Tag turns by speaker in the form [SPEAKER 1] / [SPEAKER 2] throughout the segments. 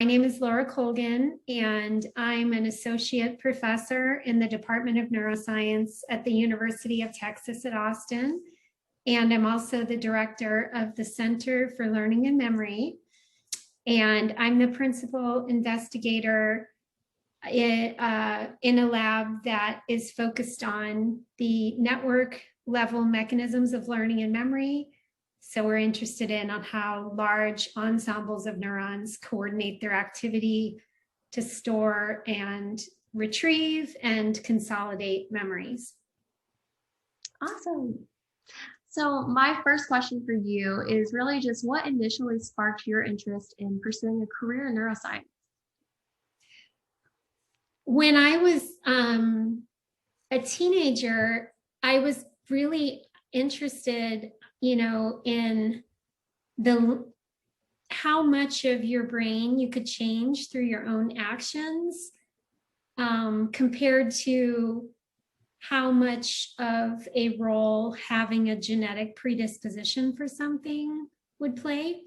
[SPEAKER 1] My name is Lee Colgin, and I'm an associate professor in the Department of Neuroscience at the University of Texas at Austin. And I'm also the director of the Center for Learning and Memory. And I'm the principal investigator in a lab that is focused on the network level mechanisms of learning and memory. So we're interested in on how large ensembles of neurons coordinate their activity to store and retrieve and consolidate memories.
[SPEAKER 2] Awesome. So my first question for you is really just what initially sparked your interest in pursuing a career in neuroscience?
[SPEAKER 1] When I was a teenager, I was really interested, in how much of your brain you could change through your own actions compared to how much of a role having a genetic predisposition for something would play.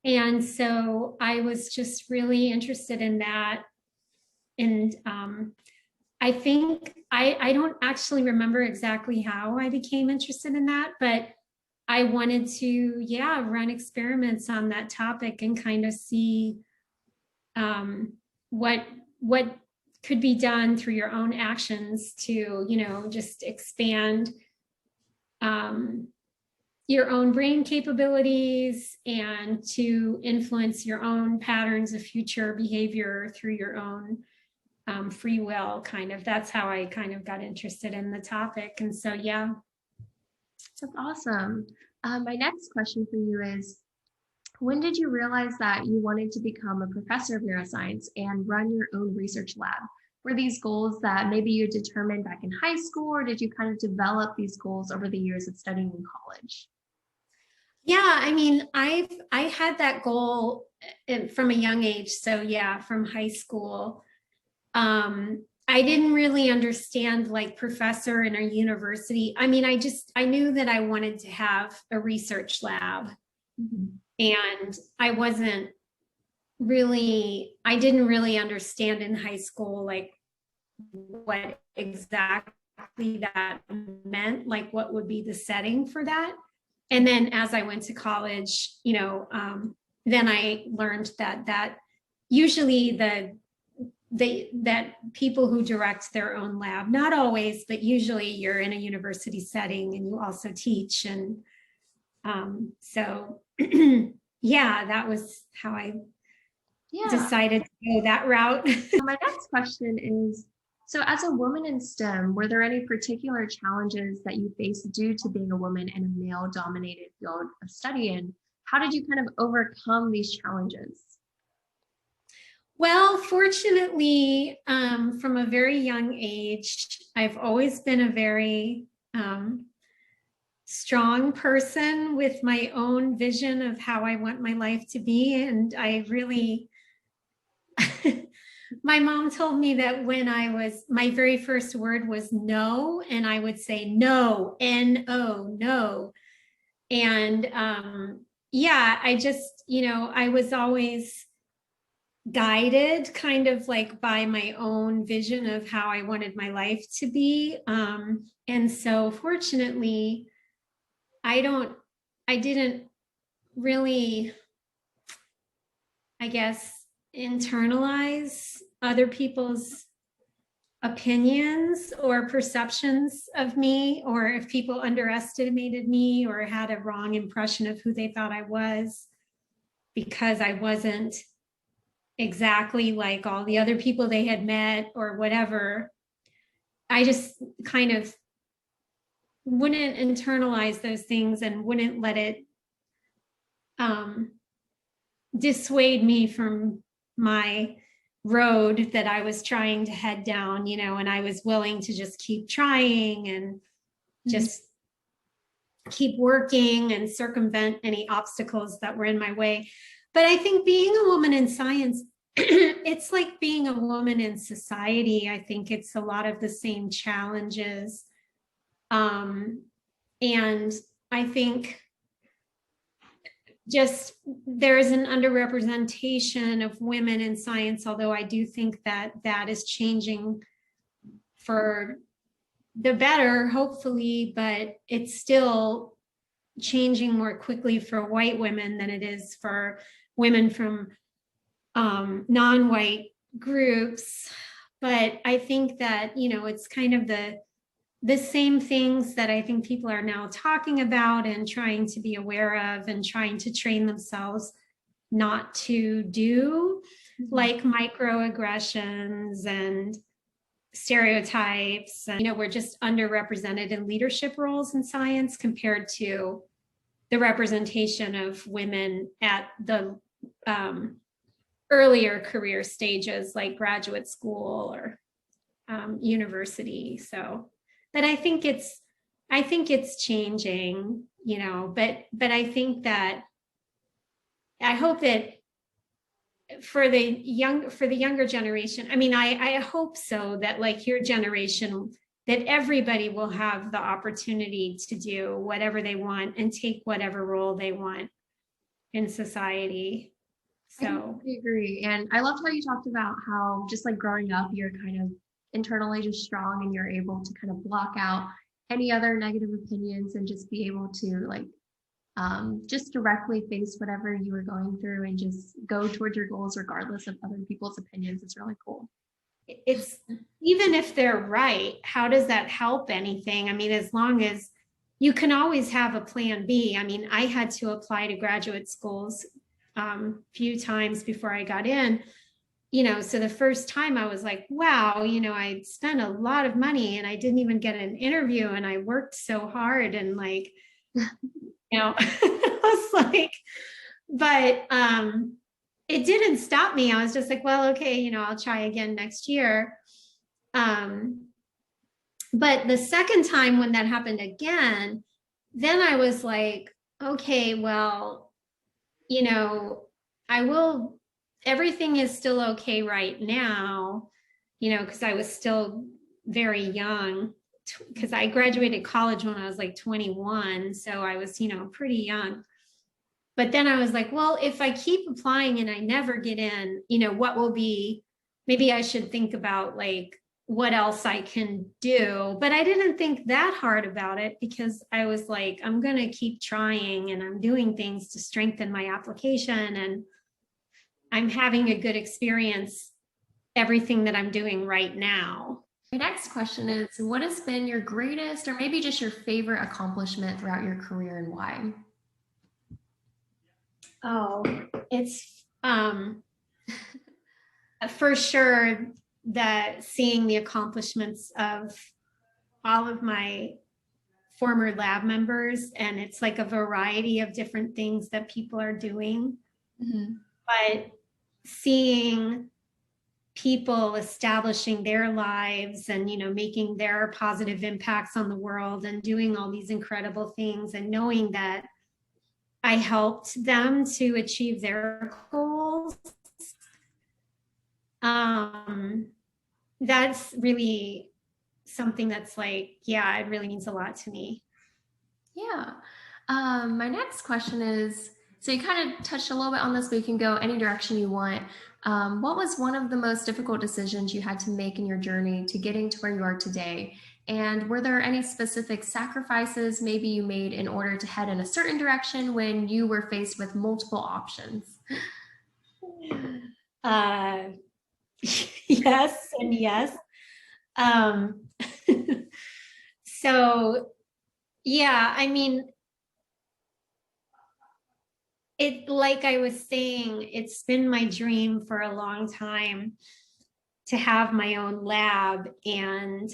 [SPEAKER 1] And so I was just really interested in that. And I think I don't actually remember exactly how I became interested in that, but I wanted to, run experiments on that topic and kind of see what could be done through your own actions to, just expand your own brain capabilities and to influence your own patterns of future behavior through your own free will, kind of. That's how I kind of got interested in the topic. And so, yeah.
[SPEAKER 2] That's awesome. My next question for you is, when did you realize that you wanted to become a professor of neuroscience and run your own research lab? Were these goals that maybe you determined back in high school, or did you kind of develop these goals over the years of studying in college?
[SPEAKER 1] Yeah, I mean, I had that goal from a young age. So yeah, from high school. I didn't really understand like professor in a university. I mean, I knew that I wanted to have a research lab. Mm-hmm. And I didn't really understand in high school, like what exactly that meant, like what would be the setting for that. And then as I went to college, then I learned that usually that people who direct their own lab, not always, but usually you're in a university setting and you also teach. And so, yeah, that was how I decided to go that route.
[SPEAKER 2] My next question is, so as a woman in STEM, were there any particular challenges that you faced due to being a woman in a male-dominated field of study? And how did you kind of overcome these challenges?
[SPEAKER 1] Well, fortunately, from a very young age, I've always been a very strong person with my own vision of how I want my life to be. And I really, my mom told me that when my very first word was no, and I would say no, N-O, no. And I just, I was always guided kind of like by my own vision of how I wanted my life to be. And so fortunately, I didn't really, I guess, internalize other people's opinions or perceptions of me, or if people underestimated me or had a wrong impression of who they thought I was, because I wasn't exactly like all the other people they had met or whatever. I just kind of wouldn't internalize those things and wouldn't let it dissuade me from my road that I was trying to head down, and I was willing to just keep trying and just keep working and circumvent any obstacles that were in my way. But I think being a woman in science, it's like being a woman in society. I think it's a lot of the same challenges. And I think just there is an underrepresentation of women in science, although I do think that that is changing for the better, hopefully, but it's still changing more quickly for white women than it is for women from non-white groups. But I think that, you know, it's kind of the same things that I think people are now talking about and trying to be aware of and trying to train themselves not to do, like microaggressions and stereotypes. And, you know, we're just underrepresented in leadership roles in science compared to the representation of women at the earlier career stages, like graduate school or university. So, but I think it's changing, you know, but I think that I hope that for the younger generation, I mean, I hope so, that like your generation, that everybody will have the opportunity to do whatever they want and take whatever role they want in society.
[SPEAKER 2] I
[SPEAKER 1] So
[SPEAKER 2] completely agree. And I loved how you talked about how just like growing up, you're kind of internally just strong and you're able to kind of block out any other negative opinions and just be able to like just directly face whatever you were going through and just go towards your goals regardless of other people's opinions. It's really cool.
[SPEAKER 1] it's, even if they're right, how does that help anything? I mean, as long as you can always have a plan B. I mean, I had to apply to graduate schools few times before I got in, you know, so the first time I was like, wow, you know, I spent a lot of money and I didn't even get an interview and I worked so hard and like, you know, I was like, but it didn't stop me. I was just like, well, okay, you know, I'll try again next year. But the second time when that happened again, then I was like, okay, well, you know, everything is still okay right now, you know, because I was still very young, because I graduated college when I was like 21. So I was, you know, pretty young. But then I was like, well, if I keep applying and I never get in, you know, what will be, maybe I should think about like what else I can do. But I didn't think that hard about it because I was like, I'm going to keep trying and I'm doing things to strengthen my application and I'm having a good experience, everything that I'm doing right now.
[SPEAKER 2] My next question is, what has been your greatest or maybe just your favorite accomplishment throughout your career and why?
[SPEAKER 1] Oh, it's for sure that seeing the accomplishments of all of my former lab members, and it's like a variety of different things that people are doing. But seeing people establishing their lives and, you know, making their positive impacts on the world and doing all these incredible things and knowing that I helped them to achieve their goals. That's really something that's like, yeah, it really means a lot to me.
[SPEAKER 2] Yeah. My next question is, so you kind of touched a little bit on this, but you can go any direction you want. What was one of the most difficult decisions you had to make in your journey to getting to where you are today? And were there any specific sacrifices maybe you made in order to head in a certain direction when you were faced with multiple options?
[SPEAKER 1] Yes and yes. So yeah, I mean, it, like I was saying, it's been my dream for a long time to have my own lab. And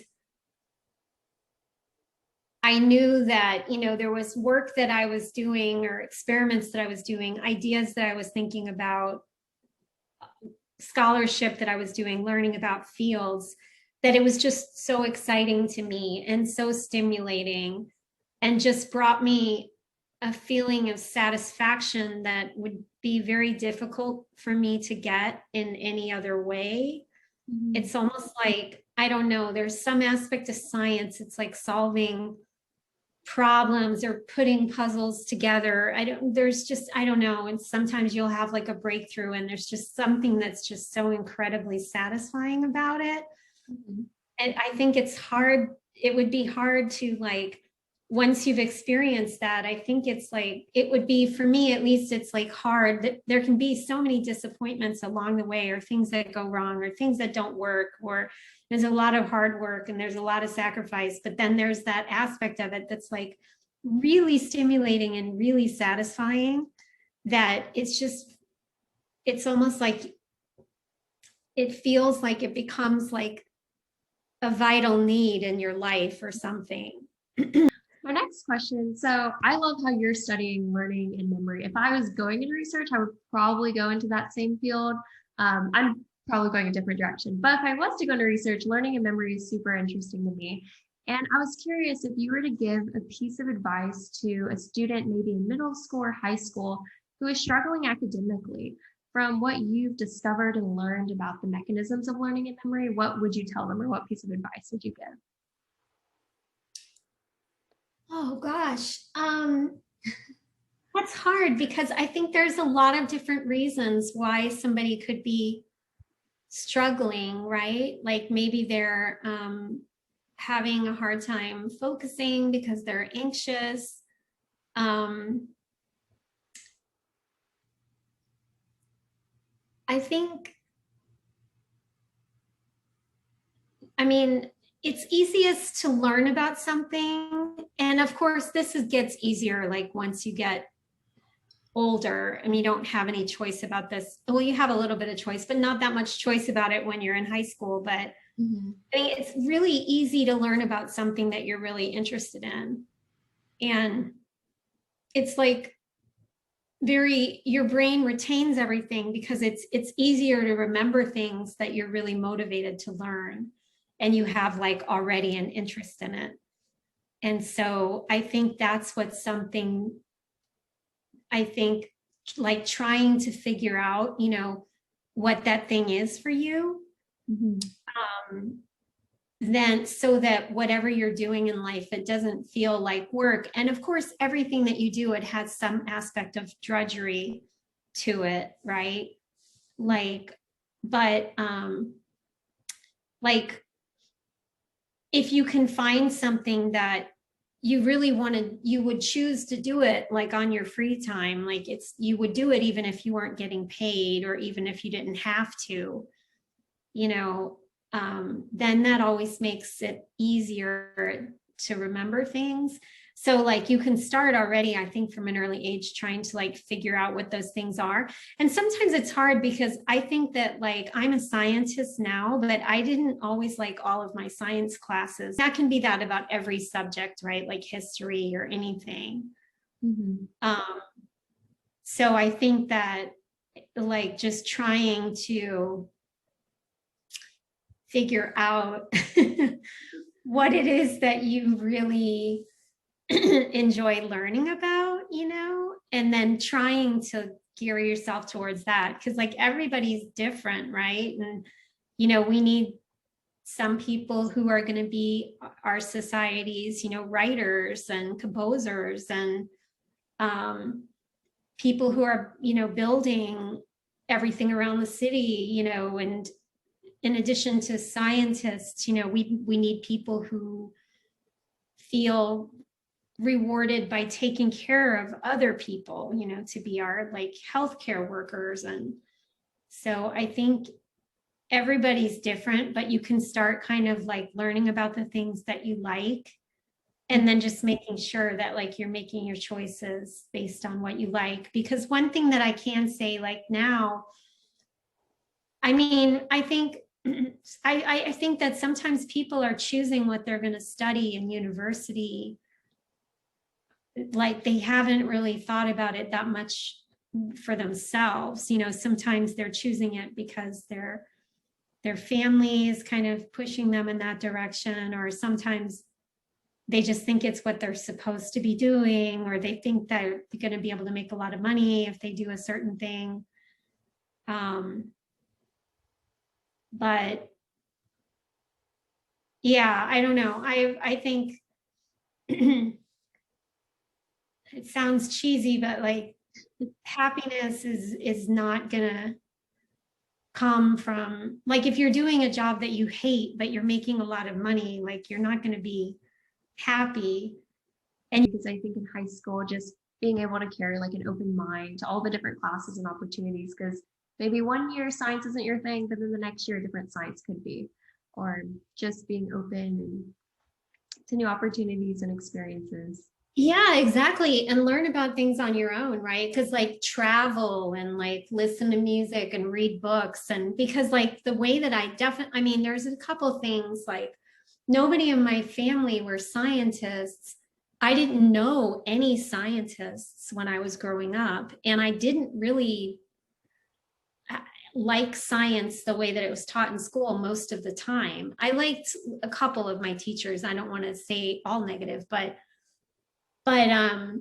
[SPEAKER 1] I knew that, you know, there was work that I was doing or experiments that I was doing, ideas that I was thinking about, scholarship that I was doing, learning about fields, that it was just so exciting to me and so stimulating and just brought me a feeling of satisfaction that would be very difficult for me to get in any other way. It's almost like, I don't know, there's some aspect of science, it's like solving problems or putting puzzles together. I don't know. And sometimes you'll have like a breakthrough and there's just something that's just so incredibly satisfying about it.
[SPEAKER 2] Mhm.
[SPEAKER 1] And I think it's hard. It would be hard to like, once you've experienced that, I think it's like, it would be, for me at least, it's like hard that there can be so many disappointments along the way, or things that go wrong, or things that don't work, or there's a lot of hard work and there's a lot of sacrifice, but then there's that aspect of it that's like really stimulating and really satisfying, that it's almost like, it feels like it becomes like a vital need in your life or something.
[SPEAKER 2] My next question. So I love how you're studying learning and memory. If I was going into research, I would probably go into that same field. I'm probably going a different direction. But if I was to go into research, learning and memory is super interesting to me. And I was curious, if you were to give a piece of advice to a student, maybe in middle school or high school, who is struggling academically, from what you've discovered and learned about the mechanisms of learning and memory, what would you tell them, or what piece of advice would you give?
[SPEAKER 1] Oh gosh. That's hard, because I think there's a lot of different reasons why somebody could be struggling, right? Like maybe they're having a hard time focusing because they're anxious. I think, I mean, it's easiest to learn about something. And of course, gets easier like once you get older. I mean, you don't have any choice about this. Well, you have a little bit of choice, but not that much choice about it when you're in high school. But
[SPEAKER 2] Mm-hmm.
[SPEAKER 1] I think it's really easy to learn about something that you're really interested in. And it's like your brain retains everything because it's easier to remember things that you're really motivated to learn and you have like already an interest in it. And so I think that's what's something, I think, like trying to figure out, what that thing is for you.
[SPEAKER 2] Mm-hmm.
[SPEAKER 1] Um, then so that whatever you're doing in life, it doesn't feel like work. And of course, everything that you do, it has some aspect of drudgery to it, right? Like, but like if you can find something that you really wanted, you would choose to do it like on your free time, like you would do it even if you weren't getting paid, or even if you didn't have to, you know, then that always makes it easier to remember things. So like you can start already, I think, from an early age trying to like figure out what those things are. And sometimes it's hard because I think that like I'm a scientist now, but I didn't always like all of my science classes. That can be that about every subject, right? Like history or anything.
[SPEAKER 2] Mm-hmm.
[SPEAKER 1] So I think that like just trying to figure out what it is that you really enjoy learning about, and then trying to gear yourself towards that. Because like everybody's different, right? And, we need some people who are going to be our society's, writers and composers, and people who are, building everything around the city, and in addition to scientists, we need people who feel rewarded by taking care of other people, to be our like healthcare workers. And so I think everybody's different, but you can start kind of like learning about the things that you like, and then just making sure that like you're making your choices based on what you like. Because one thing that I can say like now, I mean, I think I think that sometimes people are choosing what they're going to study in university, like they haven't really thought about it that much for themselves. Sometimes they're choosing it because their family is kind of pushing them in that direction, or sometimes they just think it's what they're supposed to be doing, or they think that they're going to be able to make a lot of money if they do a certain thing. But yeah, I don't know. I think it sounds cheesy, but like happiness is not gonna come from, like, if you're doing a job that you hate but you're making a lot of money, like you're not going to be happy.
[SPEAKER 2] And because I think in high school, just being able to carry like an open mind to all the different classes and opportunities, because maybe one year science isn't your thing, but then the next year different science could be, or just being open to new opportunities and experiences.
[SPEAKER 1] Yeah, exactly. And learn about things on your own, right? Because like travel and like listen to music and read books. And because like the way that I definitely, I mean, there's a couple things like nobody in my family were scientists. I didn't know any scientists when I was growing up. And I didn't really like science the way that it was taught in school most of the time. I liked a couple of my teachers. I don't want to say all negative, but I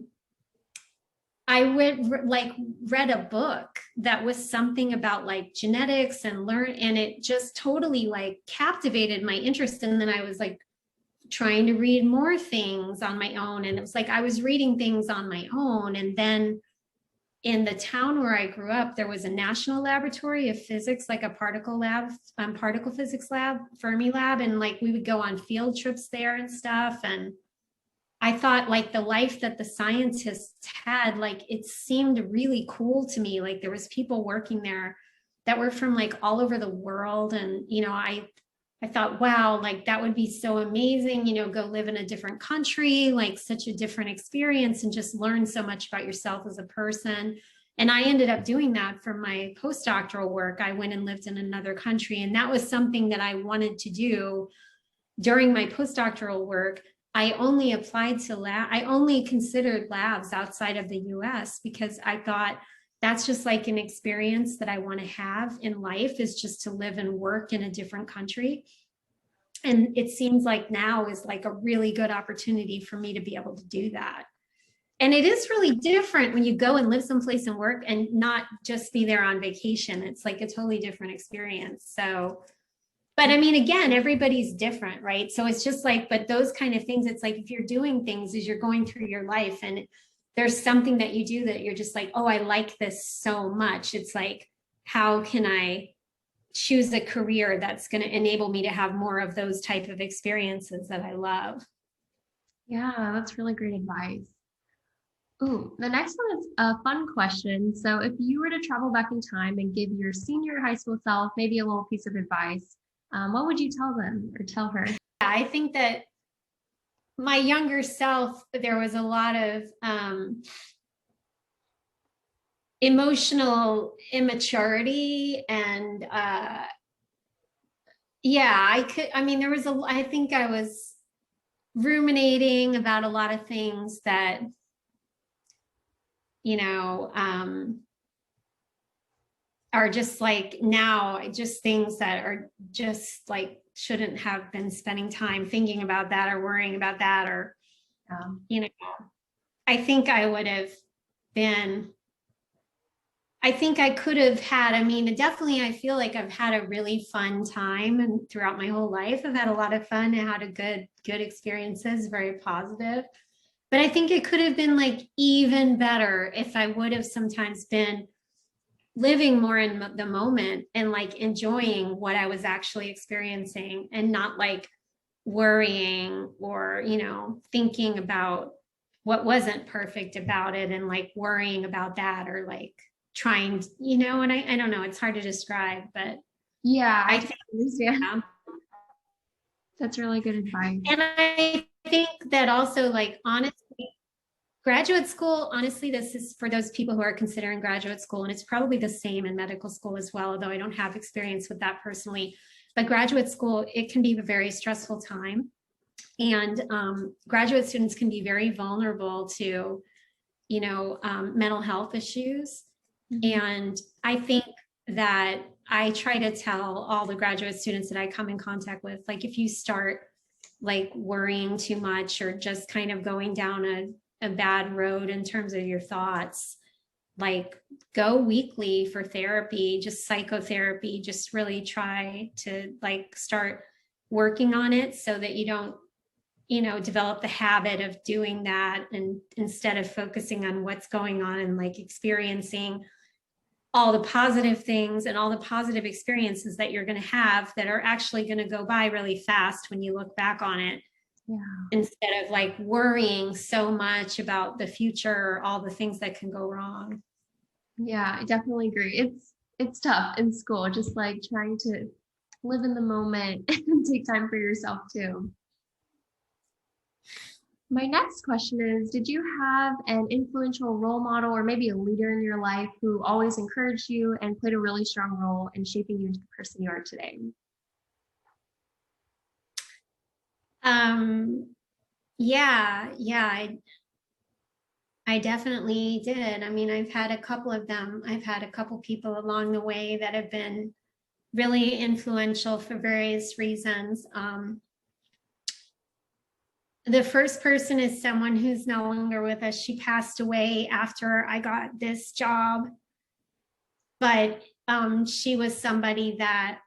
[SPEAKER 1] would like read a book that was something about like genetics and and it just totally like captivated my interest. And then I was like trying to read more things on my own. And it was like I was reading things on my own. And then in the town where I grew up, there was a national laboratory of physics, like a particle lab, particle physics lab, Fermi lab. And like we would go on field trips there and stuff. And I thought like the life that the scientists had, like it seemed really cool to me. Like there was people working there that were from like all over the world. And, you know, I thought, wow, like that would be so amazing, you know, go live in a different country, like such a different experience and just learn so much about yourself as a person. And I ended up doing that for my postdoctoral work. I went and lived in another country, and that was something that I wanted to do during my postdoctoral work. I only applied to I only considered labs outside of the US because I thought that's just like an experience that I want to have in life, is just to live and work in a different country. And it seems like now is like a really good opportunity for me to be able to do that. And it is really different when you go and live someplace and work and not just be there on vacation. It's like a totally different experience. So but I mean, again, everybody's different, right? So it's just like, but those kind of things, it's like if you're doing things as you're going through your life and there's something that you do that you're just like, oh, I like this so much. It's like, how can I choose a career that's going to enable me to have more of those type of experiences that I love?
[SPEAKER 2] Yeah, that's really great advice. Ooh, the next one is a fun question. So if you were to travel back in time and give your senior high school self maybe a little piece of advice, what would you tell them or tell her?
[SPEAKER 1] I think that my younger self, there was a lot of emotional immaturity and yeah, I mean, I think I was ruminating about a lot of things that, you know, are just like now, just things that are just like shouldn't have been spending time thinking about that or worrying about that, or, you know, I think I would have been, I think I could have had, I mean, definitely I feel like I've had a really fun time and throughout my whole life, I've had a lot of fun and had a good experiences, very positive. But I think it could have been like even better if I would have sometimes been living more in the moment and like enjoying what I was actually experiencing and not like worrying or, you know, thinking about what wasn't perfect about it and like worrying about that or like trying, you know, and I don't know, it's hard to describe, but
[SPEAKER 2] Yeah,
[SPEAKER 1] I
[SPEAKER 2] I
[SPEAKER 1] think,
[SPEAKER 2] understand.
[SPEAKER 1] yeah.
[SPEAKER 2] That's really good advice.
[SPEAKER 1] And I think that also like honestly, graduate school, honestly, this is for those people who are considering graduate school, and it's probably the same in medical school as well, although I don't have experience with that personally. But graduate school, it can be a very stressful time. And graduate students can be very vulnerable to, you know, mental health issues. And I think that I try to tell all the graduate students that I come in contact with, like if you start like worrying too much or just kind of going down a bad road in terms of your thoughts, like go weekly for therapy, just psychotherapy, just really try to like start working on it so that you don't, develop the habit of doing that, and instead of focusing on what's going on and like experiencing all the positive things and all the positive experiences that you're going to have that are actually going to go by really fast when you look back on it.
[SPEAKER 2] Yeah.
[SPEAKER 1] Instead of like worrying so much about the future or all the things that can go wrong.
[SPEAKER 2] Yeah, I definitely agree. It's tough in school, just like trying to live in the moment and take time for yourself too. My next question is, did you have an influential role model or maybe a leader in your life who always encouraged you and played a really strong role in shaping you into the person you are today?
[SPEAKER 1] Yeah, I definitely did. I mean, I've had a couple of them. I've had a couple people along the way that have been really influential for various reasons. The first person is someone who's no longer with us. She passed away after I got this job, but she was somebody that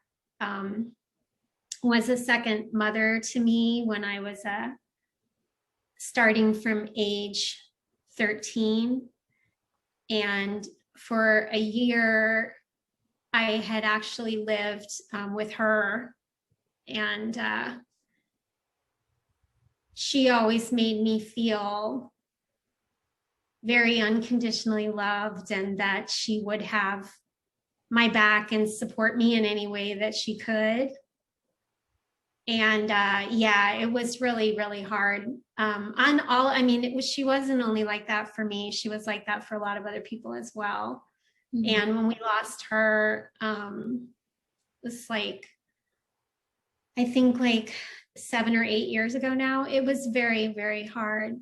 [SPEAKER 1] was a second mother to me when I was starting from age 13. And for a year, I had actually lived with her, and she always made me feel very unconditionally loved, and that she would have my back and support me in any way that she could. And yeah, it was really, really hard. She wasn't only like that for me, she was like that for a lot of other people as well. Mm-hmm. And when we lost her, it was like, I think like 7 or 8 years ago now, it was very, very hard.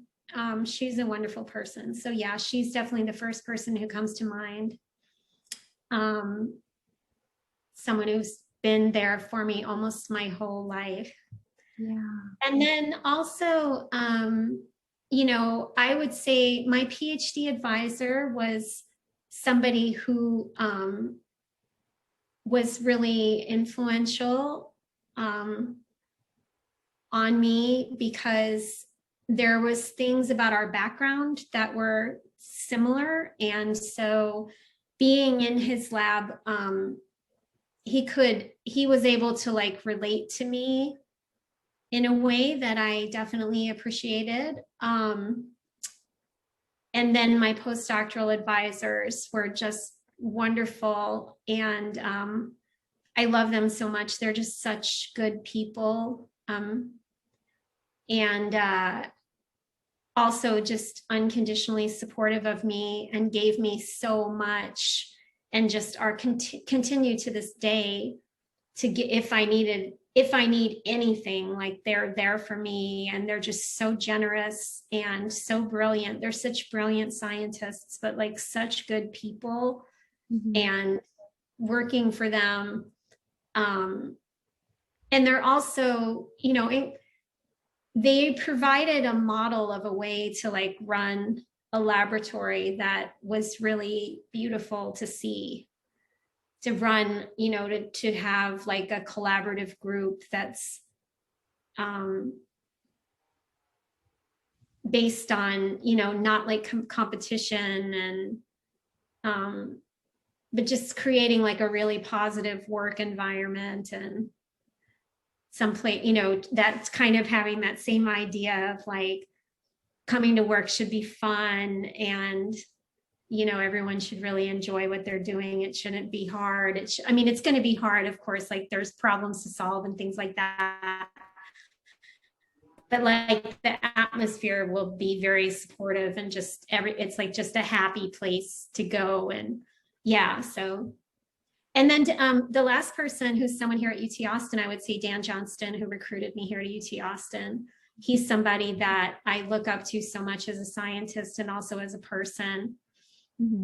[SPEAKER 1] She's a wonderful person. So yeah, she's definitely the first person who comes to mind. Someone who's been there for me almost my whole life.
[SPEAKER 2] Yeah.
[SPEAKER 1] And then also, I would say my PhD advisor was somebody who was really influential on me, because there was things about our background that were similar. And so being in his lab, he was able to like relate to me in a way that I definitely appreciated. And then my postdoctoral advisors were just wonderful. And I love them so much. They're just such good people. And also just unconditionally supportive of me and gave me so much, and just are continue to this day to get, if I need anything, like they're there for me, and they're just so generous and so brilliant. They're such brilliant scientists, but like such good people. Mm-hmm. And working for them. And they're also, they provided a model of a way to like run a laboratory that was really beautiful to see, to run, to have like a collaborative group that's based on, not like competition, and but just creating like a really positive work environment, and some place, that's kind of having that same idea of like coming to work should be fun, and everyone should really enjoy what they're doing. It shouldn't be hard. It's going to be hard, of course, like there's problems to solve and things like that, but like the atmosphere will be very supportive, and just it's like just a happy place to go. And yeah, so. And then the last person, who's someone here at UT Austin, I would say Dan Johnston, who recruited me here to UT Austin. He's somebody that I look up to so much as a scientist and also as a person. Mm-hmm.